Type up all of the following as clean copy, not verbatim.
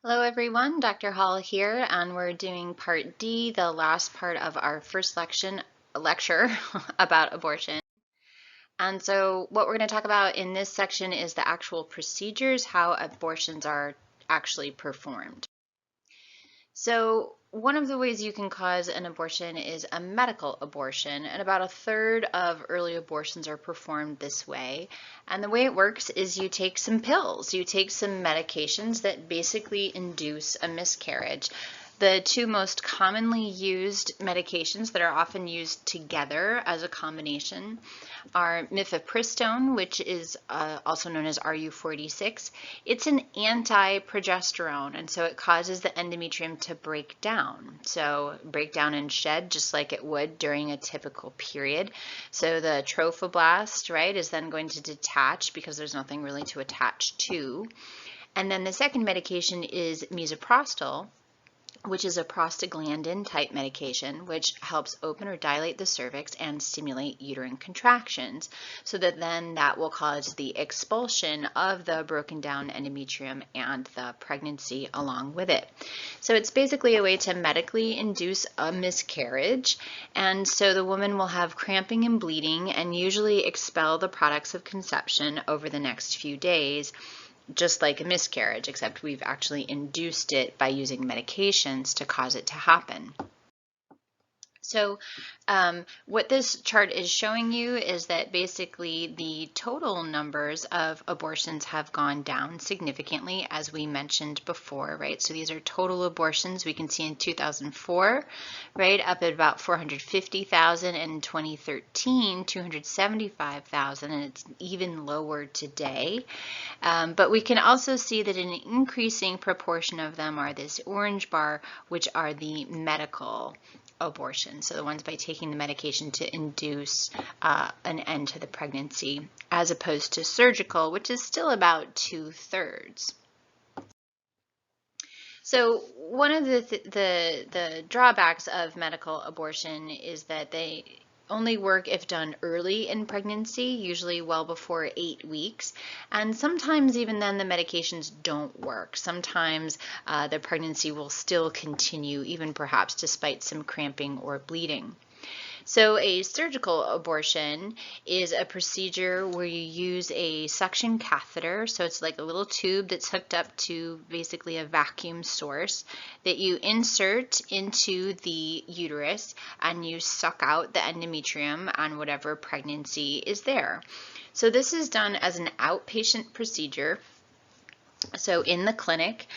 Hello everyone, Dr. Hall here, and we're doing part D, the last part of our first lecture about abortion. And so what we're going to talk about in this section is the actual procedures, how abortions are actually performed. So one of the ways you can cause an abortion is a medical abortion, and about a third of early abortions are performed this way. And the way it works is you take some pills, you take some medications that basically induce a miscarriage. The two most commonly used medications that are often used together as a combination are mifepristone, which is also known as RU46. It's an anti-progesterone, and so it causes the endometrium to break down. So break down and shed just like it would during a typical period. So the trophoblast, right, is then going to detach because there's nothing really to attach to. And then the second medication is misoprostol, which is a prostaglandin type medication, which helps open or dilate the cervix and stimulate uterine contractions, so that then that will cause the expulsion of the broken down endometrium and the pregnancy along with it. So it's basically a way to medically induce a miscarriage, and so the woman will have cramping and bleeding and usually expel the products of conception over the next few days, just like a miscarriage, except we've actually induced it by using medications to cause it to happen. So what this chart is showing you is that basically the total numbers of abortions have gone down significantly, as we mentioned before, right? So these are total abortions we can see in 2004, right, up at about 450,000, and in 2013, 275,000, and it's even lower today. But we can also see that an increasing proportion of them are this orange bar, which are the medical abortion, so the ones by taking the medication to induce an end to the pregnancy, as opposed to surgical, which is still about 2/3. So one of the drawbacks of medical abortion is that they only work if done early in pregnancy, usually well before 8 weeks. And sometimes even then the medications don't work. Sometimes the pregnancy will still continue, even perhaps despite some cramping or bleeding. So a surgical abortion is a procedure where you use a suction catheter. So it's like a little tube that's hooked up to basically a vacuum source that you insert into the uterus, and you suck out the endometrium and whatever pregnancy is there. So this is done as an outpatient procedure. So in the clinic,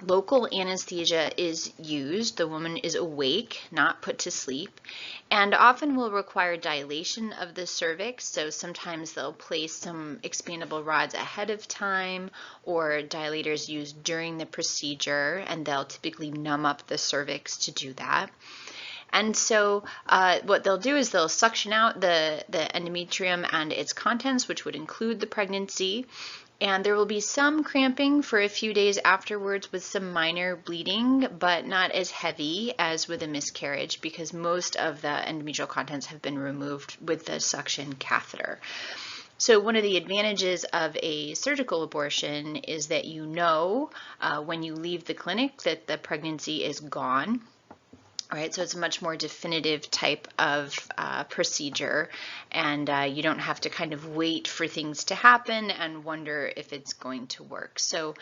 local anesthesia is used. The woman is awake, not put to sleep, and often will require dilation of the cervix. So sometimes they'll place some expandable rods ahead of time, or dilators used during the procedure, and they'll typically numb up the cervix to do that. And so what they'll do is they'll suction out the endometrium and its contents, which would include the pregnancy. And there will be some cramping for a few days afterwards with some minor bleeding, but not as heavy as with a miscarriage, because most of the endometrial contents have been removed with the suction catheter. So one of the advantages of a surgical abortion is that you know when you leave the clinic that the pregnancy is gone. Right, so it's a much more definitive type of procedure, and you don't have to kind of wait for things to happen and wonder if it's going to work. So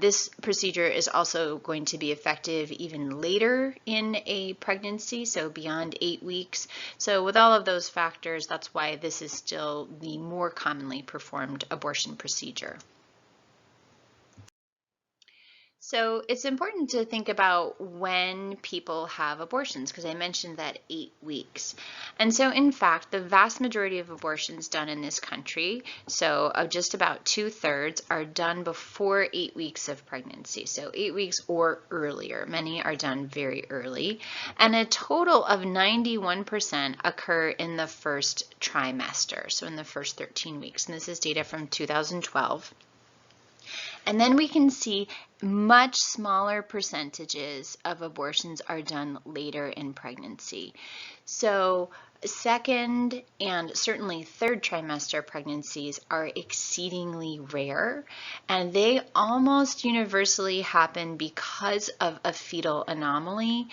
this procedure is also going to be effective even later in a pregnancy, so beyond 8 weeks. So with all of those factors, that's why this is still the more commonly performed abortion procedure. So it's important to think about when people have abortions, because I mentioned that 8 weeks. And so in fact, the vast majority of abortions done in this country, so just about 2/3, are done before 8 weeks of pregnancy. So 8 weeks or earlier. Many are done very early. And a total of 91% occur in the first trimester, so in the first 13 weeks. And this is data from 2012. And then we can see much smaller percentages of abortions are done later in pregnancy. So Second and certainly third trimester pregnancies are exceedingly rare, and they almost universally happen because of a fetal anomaly.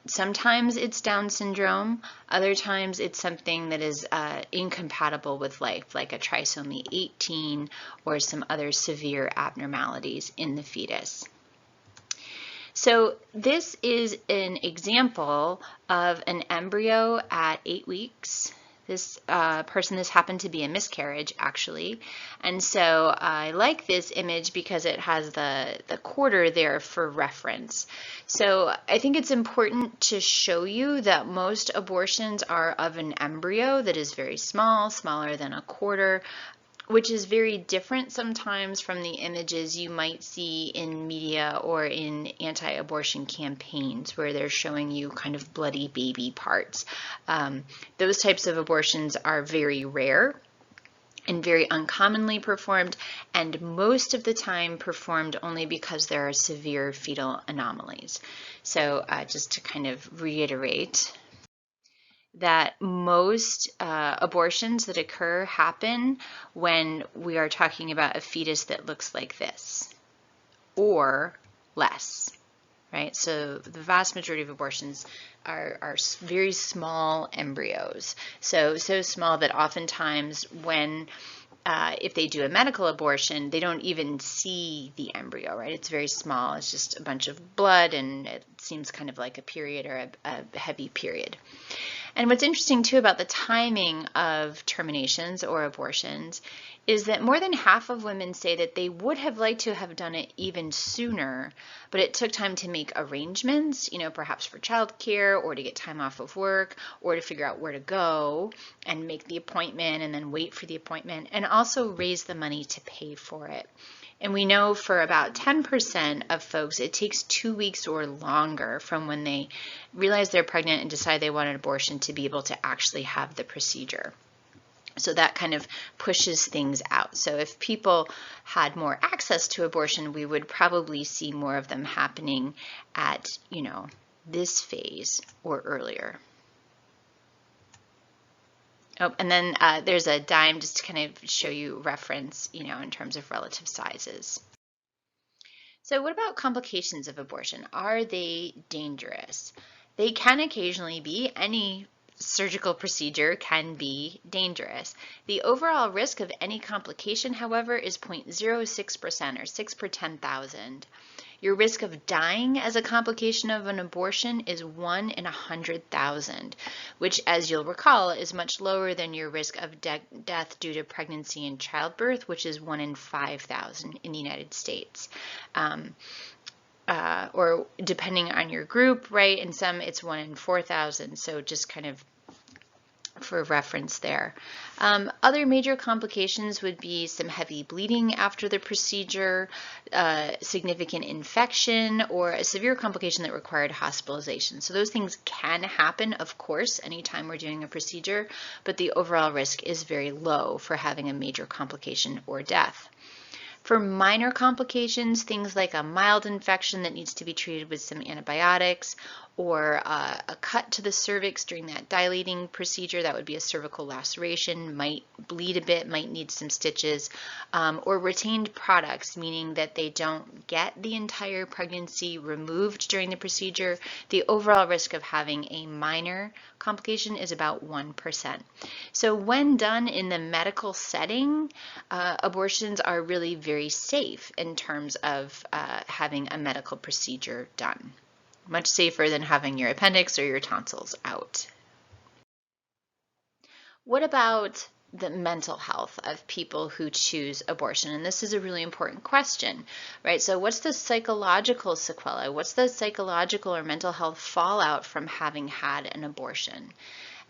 Sometimes it's Down syndrome, other times it's something that is incompatible with life, like a trisomy 18 or some other severe abnormalities in the fetus. So this is an example of an embryo at 8 weeks. This this happened to be a miscarriage, actually. And so I like this image because it has the quarter there for reference. So I think it's important to show you that most abortions are of an embryo that is very small, smaller than a quarter, which is very different sometimes from the images you might see in media or in anti-abortion campaigns where they're showing you kind of bloody baby parts. Those types of abortions are very rare and very uncommonly performed, and most of the time performed only because there are severe fetal anomalies. So just to kind of reiterate, that most abortions that occur happen when we are talking about a fetus that looks like this or less, right? So the vast majority of abortions are very small embryos. So small that oftentimes when if they do a medical abortion, they don't even see the embryo, right? It's very small. It's just a bunch of blood, and it seems kind of like a period or a heavy period. And what's interesting too about the timing of terminations or abortions is that more than half of women say that they would have liked to have done it even sooner, but it took time to make arrangements, perhaps for childcare or to get time off of work or to figure out where to go and make the appointment and then wait for the appointment and also raise the money to pay for it. And we know for about 10% of folks, it takes 2 weeks or longer from when they realize they're pregnant and decide they want an abortion to be able to actually have the procedure. So that kind of pushes things out. So if people had more access to abortion, we would probably see more of them happening at, this phase or earlier. Oh, and then there's a dime just to kind of show you reference, in terms of relative sizes. So what about complications of abortion? Are they dangerous? They can occasionally be. Any surgical procedure can be dangerous. The overall risk of any complication, however, is 0.06% or 6 per 10,000. Your risk of dying as a complication of an abortion is 1 in 100,000, which, as you'll recall, is much lower than your risk of death due to pregnancy and childbirth, which is 1 in 5,000 in the United States. Or depending on your group, right? In some, it's 1 in 4,000. So just kind of for reference there. Other major complications would be some heavy bleeding after the procedure, significant infection, or a severe complication that required hospitalization. So those things can happen, of course, anytime we're doing a procedure, but the overall risk is very low for having a major complication or death. For minor complications, things like a mild infection that needs to be treated with some antibiotics, or a cut to the cervix during that dilating procedure, that would be a cervical laceration, might bleed a bit, might need some stitches, or retained products, meaning that they don't get the entire pregnancy removed during the procedure. The overall risk of having a minor complication is about 1%. So when done in the medical setting, abortions are really very safe in terms of having a medical procedure done. Much safer than having your appendix or your tonsils out. What about the mental health of people who choose abortion? And this is a really important question, right? So what's the psychological sequelae? What's the psychological or mental health fallout from having had an abortion?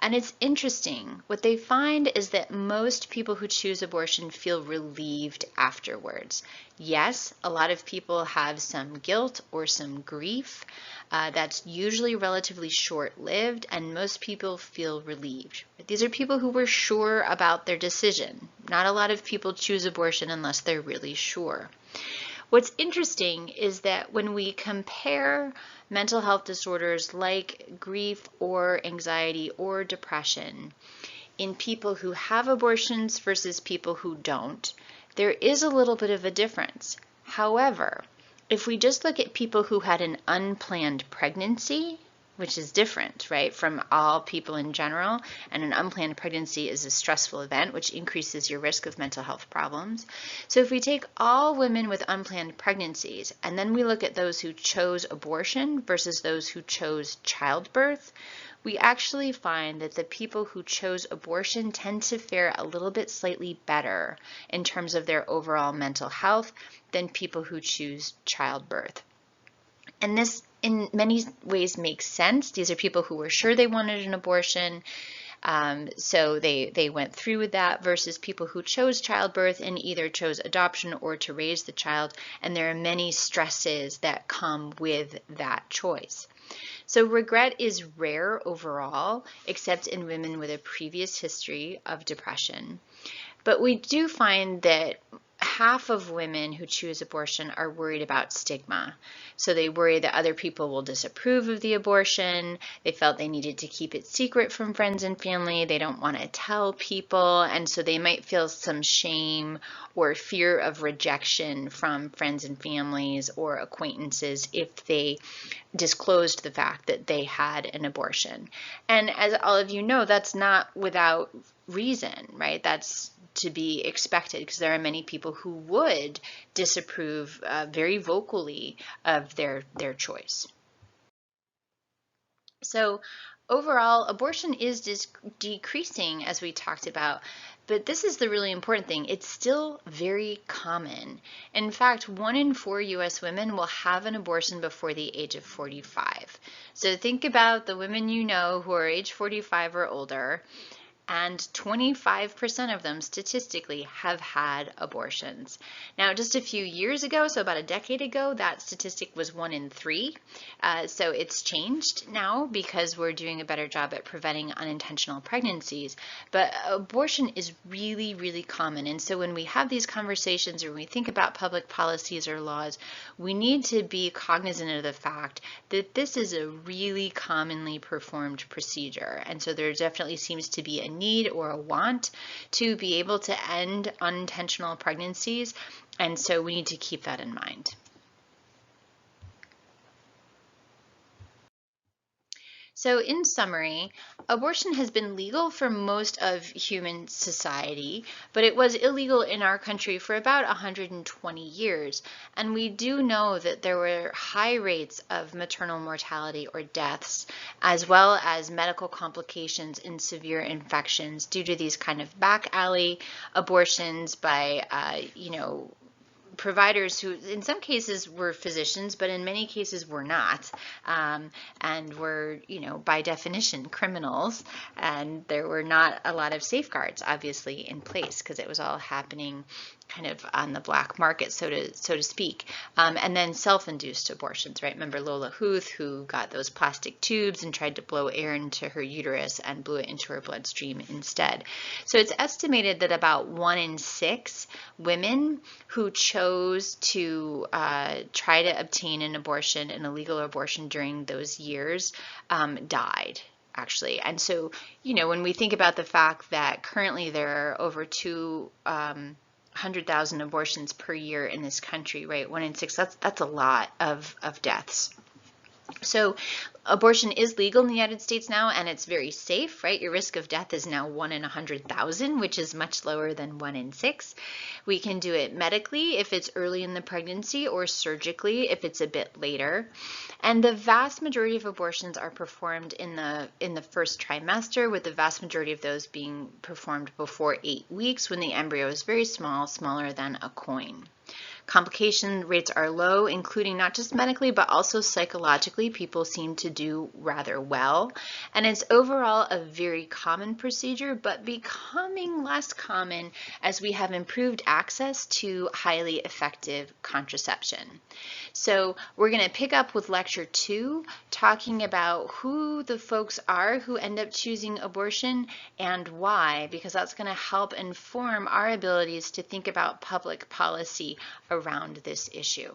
And it's interesting. What they find is that most people who choose abortion feel relieved afterwards. Yes, a lot of people have some guilt or some grief. That's usually relatively short-lived, and most people feel relieved. These are people who were sure about their decision. Not a lot of people choose abortion unless they're really sure. What's interesting is that when we compare mental health disorders like grief or anxiety or depression in people who have abortions versus people who don't, there is a little bit of a difference. However, if we just look at people who had an unplanned pregnancy, which is different, right, from all people in general, and an unplanned pregnancy is a stressful event, which increases your risk of mental health problems. So if we take all women with unplanned pregnancies, and then we look at those who chose abortion versus those who chose childbirth, we actually find that the people who chose abortion tend to fare a little bit slightly better in terms of their overall mental health than people who choose childbirth. And this in many ways makes sense. These are people who were sure they wanted an abortion, so they went through with that, versus people who chose childbirth and either chose adoption or to raise the child, and there are many stresses that come with that choice. So regret is rare overall, except in women with a previous history of depression. But we do find that half of women who choose abortion are worried about stigma. So they worry that other people will disapprove of the abortion. They felt they needed to keep it secret from friends and family. They don't want to tell people. And so they might feel some shame or fear of rejection from friends and families or acquaintances if they disclosed the fact that they had an abortion. And as all of you know, that's not without reason, right? That's to be expected, because there are many people who would disapprove very vocally of their choice. So overall, abortion is decreasing, as we talked about, but this is the really important thing. It's still very common. In fact, 1 in 4 US women will have an abortion before the age of 45. So think about the women you know who are age 45 or older, and 25% of them statistically have had abortions. Now, just a few years ago, so about a decade ago, that statistic was 1 in 3. So it's changed now because we're doing a better job at preventing unintentional pregnancies. But abortion is really, really common. And so when we have these conversations or when we think about public policies or laws, we need to be cognizant of the fact that this is a really commonly performed procedure. And so there definitely seems to be a need or a want to be able to end unintentional pregnancies, and so we need to keep that in mind. So in summary, abortion has been legal for most of human society, but it was illegal in our country for about 120 years. And we do know that there were high rates of maternal mortality or deaths, as well as medical complications and severe infections due to these kind of back alley abortions by, providers who in some cases were physicians, but in many cases were not, and were, by definition criminals, and there were not a lot of safeguards obviously in place because it was all happening kind of on the black market, so to speak. And then self-induced abortions, right? Remember Lola Huth, who got those plastic tubes and tried to blow air into her uterus and blew it into her bloodstream instead. So it's estimated that about 1 in 6 women who chose to try to obtain an abortion, an illegal abortion during those years, died, actually. And so, when we think about the fact that currently there are over 200,000 abortions per year in this country, right? 1 in 6, that's a lot of deaths. So abortion is legal in the United States now, and it's very safe, right? Your risk of death is now 1 in 100,000, which is much lower than 1 in 6. We can do it medically if it's early in the pregnancy, or surgically if it's a bit later. And the vast majority of abortions are performed in the first trimester, with the vast majority of those being performed before 8 weeks, when the embryo is very small, smaller than a coin. Complication rates are low, including not just medically, but also psychologically. People seem to do rather well. And it's overall a very common procedure, but becoming less common as we have improved access to highly effective contraception. So we're going to pick up with lecture 2, talking about who the folks are who end up choosing abortion and why, because that's going to help inform our abilities to think about public policy around around this issue.